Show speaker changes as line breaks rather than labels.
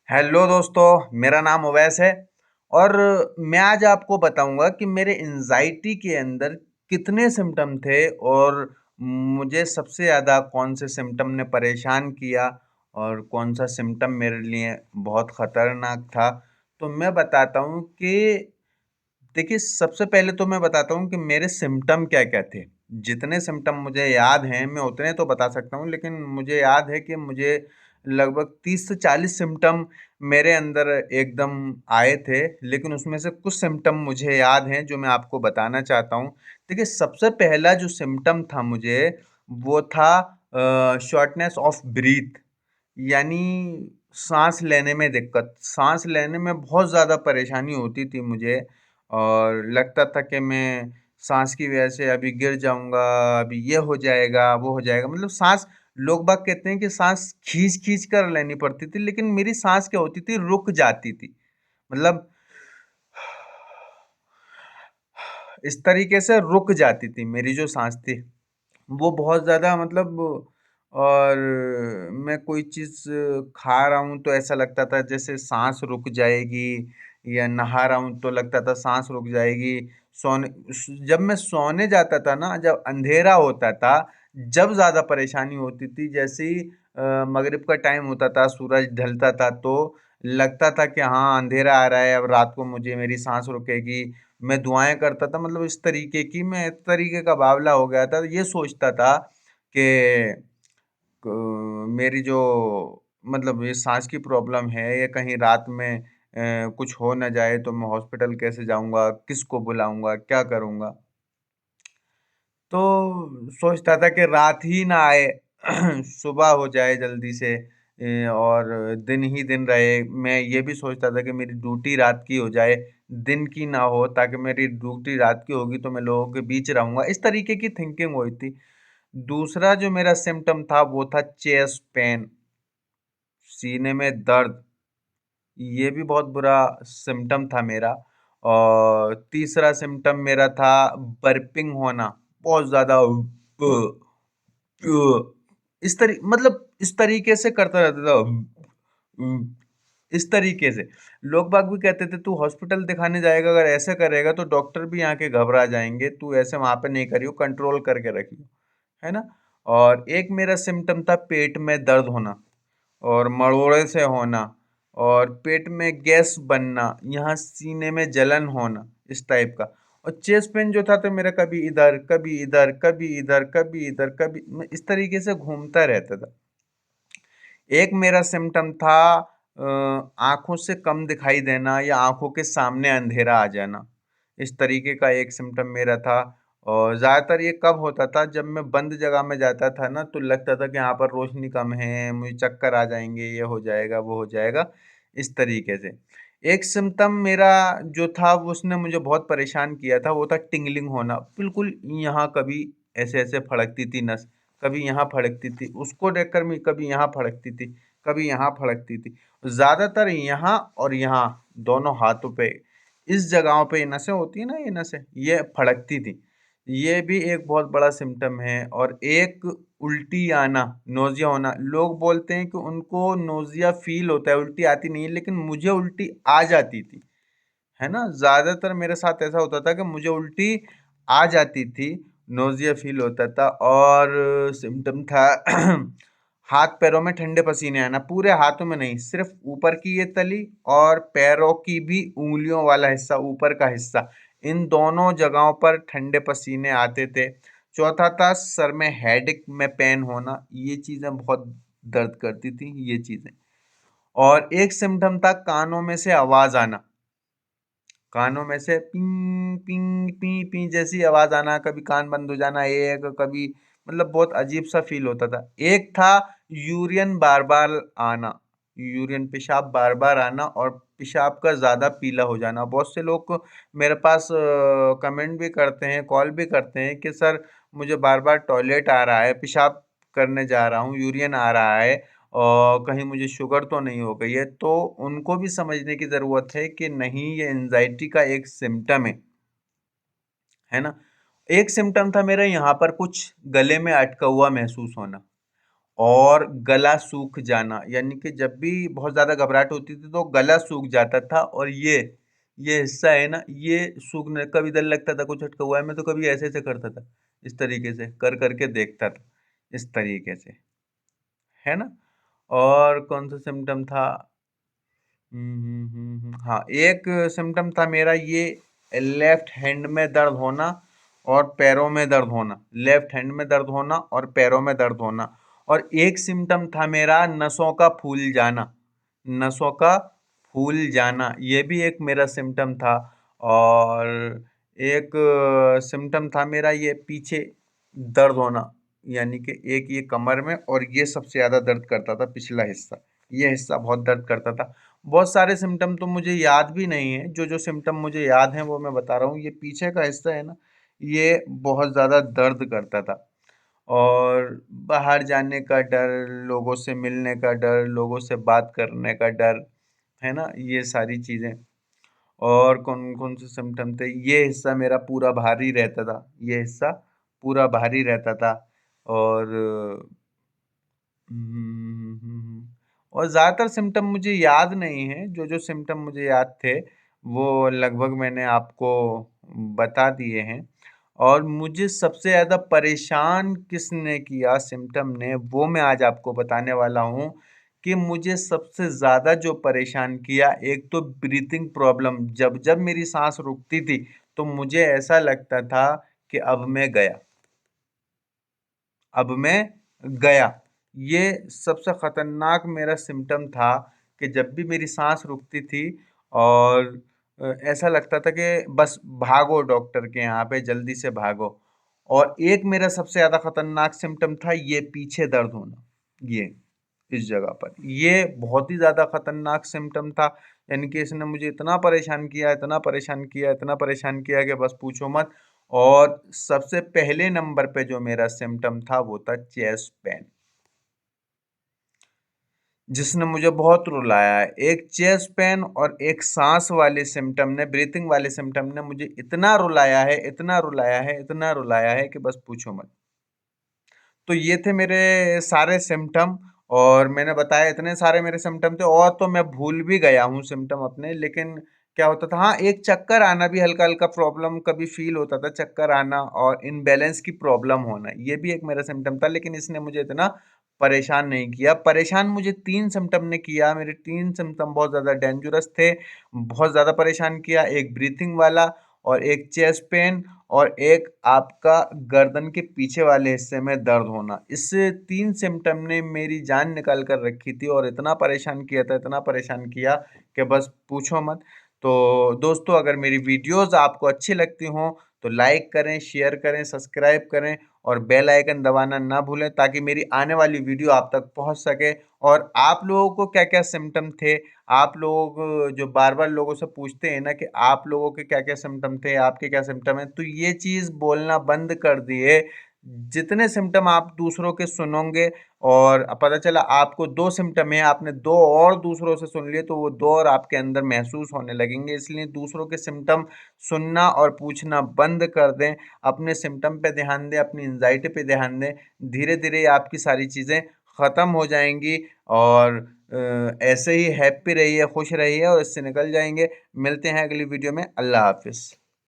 Hello दोस्तों, मेरा नाम उवैस है और मैं आज आपको बताऊंगा कि मेरे एंजाइटी के अंदर कितने सिम्टम थे और मुझे सबसे ज़्यादा कौन से सिम्टम ने परेशान किया और कौन सा सिम्टम मेरे लिए बहुत ख़तरनाक था। तो मैं बताता हूँ कि देखिए, सबसे पहले तो मैं बताता हूँ कि मेरे सिम्टम क्या-क्या थे। जितने सिम्टम मुझे याद हैं, मैं उतने तो बता सकता हूँ, लेकिन मुझे याद है कि मुझे लगभग 30 से 40 सिम्टम मेरे अंदर एकदम आए थे, लेकिन उसमें से कुछ सिम्टम मुझे याद हैं, जो मैं आपको बताना चाहता हूँ। देखिए, सबसे पहला जो सिम्टम था मुझे, वो था शॉर्टनेस ऑफ ब्रीथ, यानी साँस लेने में दिक्कत। साँस लेने में बहुत ज़्यादा परेशानी होती थी मुझे और लगता था कि मैं साँस की वजह से अभी गिर जाऊँगा, अभी ये हो जाएगा, वो हो जाएगा। मतलब साँस, लोग बाग कहते हैं कि साँस खींच-खींच कर लेनी पड़ती थी, लेकिन मेरी साँस क्या होती थी, रुक जाती थी। मतलब इस तरीके से रुक जाती थी मेरी जो साँस थी। वो बहुत ज़्यादा मतलब, और मैं कोई चीज़ खा रहा हूँ तो ऐसा लगता था जैसे साँस रुक जाएगी, या नहा रहा हूँ तो लगता था साँस रुक जाएगी। सोने जब मैं सोने जाता था ना, जब अंधेरा होता था, जब ज़्यादा परेशानी होती थी, जैसे ही मगरिब का टाइम होता था, सूरज ढलता था, तो लगता था कि हाँ, अंधेरा आ रहा है, अब रात को मुझे मेरी साँस रुकेगी। मैं दुआएँ करता था, मतलब इस तरीके की, मैं इस तरीके का बावला हो गया था। ये सोचता था कि मेरी जो मतलब ये साँस की प्रॉब्लम है, ये कहीं रात में कुछ हो ना जाए तो मैं हॉस्पिटल कैसे जाऊँगा? किसको बुलाऊँगा? क्या करूँगा? तो सोचता था कि रात ही ना आए, सुबह हो जाए जल्दी से, और दिन ही दिन रहे। मैं ये भी सोचता था कि मेरी ड्यूटी रात की हो जाए, दिन की ना हो, ताकि मेरी ड्यूटी रात की होगी तो मैं लोगों के बीच रहूँगा। इस तरीके की थिंकिंग हुई थी। दूसरा जो मेरा सिम्पटम था वो था चेस्ट पेन, सीने में दर्द। ये भी बहुत बुरा सिम्पटम था मेरा। और तीसरा सिम्पटम मेरा था बर्पिंग होना, बहुत ज़्यादा इस तरीके से करता रहता था। इस तरीके से लोग बाग भी कहते थे, तू हॉस्पिटल दिखाने जाएगा, अगर ऐसे करेगा तो डॉक्टर भी यहाँ के घबरा जाएंगे, तू ऐसे वहां पे नहीं करियो, कंट्रोल करके रखियो, है ना। और एक मेरा सिम्टम था पेट में दर्द होना और मरोड़े से होना और पेट में गैस बनना, यहाँ सीने में जलन होना, इस टाइप का। और चेस्ट पेन जो था तो मेरा कभी इधर कभी इधर कभी इधर कभी इधर कभी, मैं इस तरीके से घूमता रहता था। एक मेरा सिम्टम था आँखों से कम दिखाई देना या आँखों के सामने अंधेरा आ जाना। इस तरीके का एक सिम्टम मेरा था। और ज़्यादातर ये कब होता था, जब मैं बंद जगह में जाता था ना, तो लगता था कि यहाँ पर रोशनी कम है, मुझे चक्कर आ जाएँगे, ये हो जाएगा, वो हो जाएगा, इस तरीके से। एक सिम्पटम मेरा जो था वो उसने मुझे बहुत परेशान किया था, वो था टिंगलिंग होना। बिल्कुल यहाँ कभी ऐसे-ऐसे फड़कती थी नस, कभी यहाँ फड़कती थी, उसको देखकर मैं कभी यहाँ फड़कती थी, कभी यहाँ फड़कती थी। ज़्यादातर यहाँ और यहाँ दोनों हाथों पे, इस जगहों पे ये नसें होती हैं ना, ये नसें, ये फड़कती थी। ये भी एक बहुत बड़ा सिम्पटम है। और एक उल्टी आना, नोज़िया होना। लोग बोलते हैं कि उनको नोज़िया फ़ील होता है, उल्टी आती नहीं है, लेकिन मुझे उल्टी आ जाती थी। है ना? ज़्यादातर मेरे साथ ऐसा होता था कि मुझे उल्टी आ जाती थी, नोज़िया फ़ील होता था। और सिम्पटम था हाथ-पैरों में ठंडे पसीने आना, पूरे हाथों में नहीं, सिर्फ़ ऊपर की ये तली और पैरों की भी उँगलियों वाला हिस्सा, ऊपर का हिस्सा, इन दोनों जगहों पर ठंडे पसीने आते थे। चौथा था सर में हेडेक में पेन होना, ये चीज़ें बहुत दर्द करती थी, ये चीज़ें। और एक सिम्पटम था कानों में से आवाज़ आना। कानों में से पिंग पिंग पी पी जैसी आवाज आना, कभी कान बंद हो जाना, एक कभी, मतलब बहुत अजीब सा फील होता था। एक था यूरियन बार बार आना, यूरियन पेशाब बार बार आना और पेशाब का ज्यादा पीला हो जाना। बहुत से लोग मेरे पास कमेंट भी करते हैं, कॉल भी करते हैं कि सर मुझे बार बार टॉयलेट आ रहा है, पेशाब करने जा रहा हूँ, यूरियन आ रहा है, और कहीं मुझे शुगर तो नहीं हो गई है। तो उनको भी समझने की ज़रूरत है कि नहीं, ये एंजाइटी का एक सिम्पटम है ना। एक सिम्पटम था मेरा यहाँ पर कुछ गले में अटका हुआ महसूस होना। और गला सूख जाना, यानी कि जब भी बहुत ज़्यादा घबराहट होती थी तो गला सूख जाता था। और ये हिस्सा है ना, ये सूखने, कभी डर लगता था कुछ अटका हुआ है, मैं तो कभी ऐसे ऐसे करता था, इस तरीके से कर करके देखता था, इस तरीके से, है ना। और कौन सा सिम्टम था? हाँ, एक सिम्टम था मेरा ये, लेफ्ट हैंड में दर्द होना और पैरों में दर्द होना, लेफ्ट हैंड में दर्द होना और पैरों में दर्द होना। और एक सिम्टम था मेरा नसों का फूल जाना, नसों का फूल जाना, ये भी एक मेरा सिम्टम था। और एक सिम्टम था मेरा ये पीछे दर्द होना, यानी कि एक ये कमर में, और ये सबसे ज़्यादा दर्द करता था, पिछला हिस्सा, ये हिस्सा बहुत दर्द करता था। बहुत सारे सिम्टम तो मुझे याद भी नहीं है, जो जो सिम्टम मुझे याद हैं वो मैं बता रहा हूँ। ये पीछे का हिस्सा है ना, ये बहुत ज़्यादा दर्द करता था। और बाहर जाने का डर, लोगों से मिलने का डर, लोगों से बात करने का डर, है ना, ये सारी चीज़ें। और कौन कौन से सिम्टम थे? ये हिस्सा मेरा पूरा भारी रहता था, ये हिस्सा पूरा भारी रहता था। और और ज़्यादातर सिम्टम मुझे याद नहीं है, जो जो सिम्टम मुझे याद थे वो लगभग मैंने आपको बता दिए हैं। और मुझे सबसे ज़्यादा परेशान किसने किया, सिम्टम ने, वो मैं आज आपको बताने वाला हूँ। कि मुझे सबसे ज़्यादा जो परेशान किया, एक तो ब्रीथिंग प्रॉब्लम, जब जब मेरी सांस रुकती थी तो मुझे ऐसा लगता था कि अब मैं गया, अब मैं गया। ये सबसे खतरनाक मेरा सिम्टम था कि जब भी मेरी सांस रुकती थी और ऐसा लगता था कि बस भागो डॉक्टर के यहाँ पे, जल्दी से भागो। और एक मेरा सबसे ज़्यादा खतरनाक सिम्टम था ये पीछे दर्द होना, ये इस जगह पर, ये बहुत ही ज़्यादा खतरनाक सिम्टम था। यानी कि इसने मुझे इतना परेशान किया, इतना परेशान किया, इतना परेशान किया कि बस पूछो मत। और सबसे पहले नंबर पे जो मेरा सिम्टम था वो था चेस्ट पेन, जिसने मुझे बहुत रुलाया है। एक चेस्ट पेन और एक सांस वाले सिम्टम ने, ब्रीथिंग वाले सिम्टम ने मुझे इतना रुलाया है, इतना रुलाया है, इतना रुलाया है कि बस पूछो मत। तो ये थे मेरे सारे सिम्टम। और मैंने बताया इतने सारे मेरे सिम्टम थे, और तो मैं भूल भी गया हूँ सिम्टम अपने। लेकिन क्या होता था, हाँ, एक चक्कर आना भी हल्का हल्का प्रॉब्लम कभी फील होता था, चक्कर आना और इनबैलेंस की प्रॉब्लम होना, ये भी एक मेरा सिम्टम था। लेकिन इसने मुझे इतना परेशान नहीं किया। परेशान मुझे तीन सिम्टम ने किया, मेरे तीन सिम्टम बहुत ज़्यादा डेंजरस थे, बहुत ज़्यादा परेशान किया। एक ब्रीथिंग वाला, और एक चेस्ट पेन, और एक आपका गर्दन के पीछे वाले हिस्से में दर्द होना। इस तीन सिम्टम ने मेरी जान निकाल कर रखी थी और इतना परेशान किया था, इतना परेशान किया कि बस पूछो मत। तो दोस्तों, अगर मेरी वीडियोस आपको अच्छी लगती हों तो लाइक करें, शेयर करें, सब्सक्राइब करें और बेल आइकन दबाना ना भूलें, ताकि मेरी आने वाली वीडियो आप तक पहुंच सके। और आप लोगों को क्या क्या सिम्टम थे, आप लोग जो बार बार लोगों से पूछते हैं ना कि आप लोगों के क्या क्या सिम्टम थे, आपके क्या सिम्टम है, तो ये चीज़ बोलना बंद कर दिए। जितने सिम्टम आप दूसरों के सुनोगे और पता चला आपको दो सिम्टम है, आपने दो और दूसरों से सुन लिए, तो वो दो और आपके अंदर महसूस होने लगेंगे। इसलिए दूसरों के सिम्टम सुनना और पूछना बंद कर दें, अपने सिम्टम पे ध्यान दें, अपनी एंजाइटी पे ध्यान दें। धीरे धीरे आपकी सारी चीज़ें ख़त्म हो जाएंगी। और ऐसे ही हैप्पी रहिए, खुश रहिए और इससे निकल जाएंगे। मिलते हैं अगली वीडियो में। अल्लाह हाफिज़।